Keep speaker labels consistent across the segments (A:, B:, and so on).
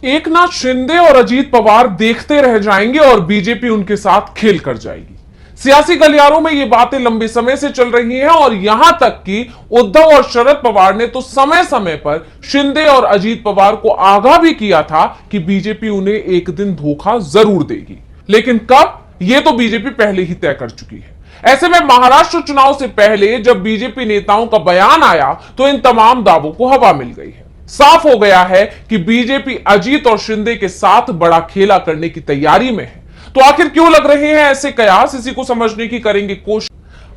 A: एकनाथ शिंदे और अजीत पवार देखते रह जाएंगे और बीजेपी उनके साथ खेल कर जाएगी। सियासी गलियारों में ये बातें लंबे समय से चल रही हैं और यहां तक कि उद्धव और शरद पवार ने तो समय समय पर शिंदे और अजीत पवार को आगाह भी किया था कि बीजेपी उन्हें एक दिन धोखा जरूर देगी। लेकिन कब, यह तो बीजेपी पहले ही तय कर चुकी है। ऐसे में महाराष्ट्र चुनाव से पहले जब बीजेपी नेताओं का बयान आया तो इन तमाम दावों को हवा मिल गई है। साफ हो गया है कि बीजेपी अजीत और शिंदे के साथ बड़ा खेला करने की तैयारी में है। तो आखिर क्यों लग रहे हैं ऐसे कयास, इसी को समझने की करेंगे कोशिश।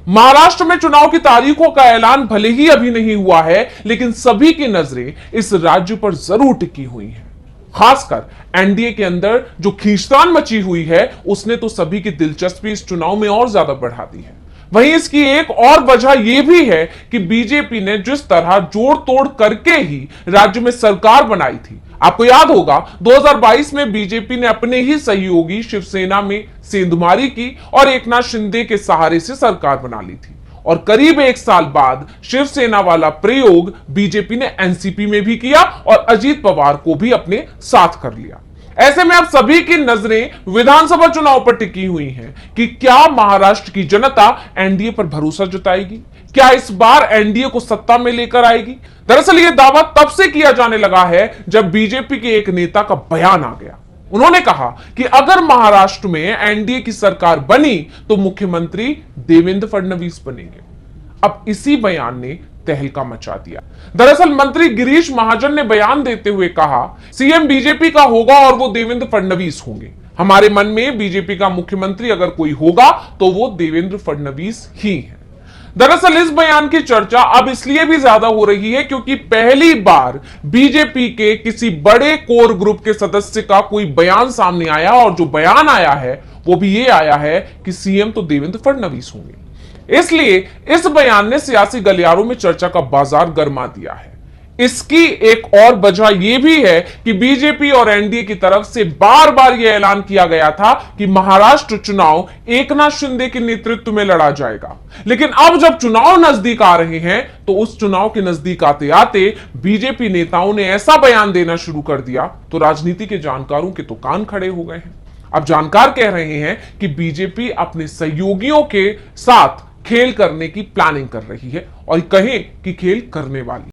A: महाराष्ट्र में चुनाव की तारीखों का ऐलान भले ही अभी नहीं हुआ है, लेकिन सभी की नजरें इस राज्य पर जरूर टिकी हुई हैं। खासकर एनडीए के अंदर जो खींचतान मची हुई है, उसने तो सभी की दिलचस्पी इस चुनाव में और ज्यादा बढ़ा दी है। वहीं इसकी एक और वजह यह भी है कि बीजेपी ने जिस तरह जोड़ तोड़ करके ही राज्य में सरकार बनाई थी। आपको याद होगा 2022 में बीजेपी ने अपने ही सहयोगी शिवसेना में सेंधमारी की और एकनाथ शिंदे के सहारे से सरकार बना ली थी। और करीब एक साल बाद शिवसेना वाला प्रयोग बीजेपी ने एनसीपी में भी किया और अजीत पवार को भी अपने साथ कर लिया। ऐसे में अब सभी की नजरें विधानसभा चुनाव पर टिकी हुई हैं कि क्या महाराष्ट्र की जनता एनडीए पर भरोसा जताएगी, क्या इस बार एनडीए को सत्ता में लेकर आएगी। दरअसल यह दावा तब से किया जाने लगा है जब बीजेपी के एक नेता का बयान आ गया। उन्होंने कहा कि अगर महाराष्ट्र में एनडीए की सरकार बनी तो मुख्यमंत्री देवेंद्र फडणवीस बनेंगे। अब इसी बयान ने तहलका मचा दिया। दरअसल मंत्री गिरीश महाजन ने बयान देते हुए कहा, सीएम बीजेपी का होगा और वो देवेंद्र फडणवीस होंगे। हमारे मन में बीजेपी का मुख्यमंत्री अगर कोई होगा तो वो देवेंद्र फडणवीस ही है। दरअसल इस बयान की चर्चा अब इसलिए भी ज्यादा हो रही है क्योंकि पहली बार बीजेपी के किसी बड़े कोर ग्रुप के सदस्य का कोई बयान सामने आया और जो बयान आया है वो भी ये आया है कि सीएम तो देवेंद्र फडणवीस होंगे। इसलिए इस बयान ने सियासी गलियारों में चर्चा का बाजार गर्मा दिया है। इसकी एक और वजह यह भी है कि बीजेपी और एनडीए की तरफ से बार बार यह ऐलान किया गया था कि महाराष्ट्र चुनाव एकनाथ शिंदे के नेतृत्व में लड़ा जाएगा। लेकिन अब जब चुनाव नजदीक आ रहे हैं तो उस चुनाव के नजदीक आते आते बीजेपी नेताओं ने ऐसा बयान देना शुरू कर दिया तो राजनीति के जानकारों के तो कान खड़े हो गए हैं। अब जानकार कह रहे हैं कि बीजेपी अपने सहयोगियों के साथ खेल करने की प्लानिंग कर रही है और कहें कि खेल करने वाली।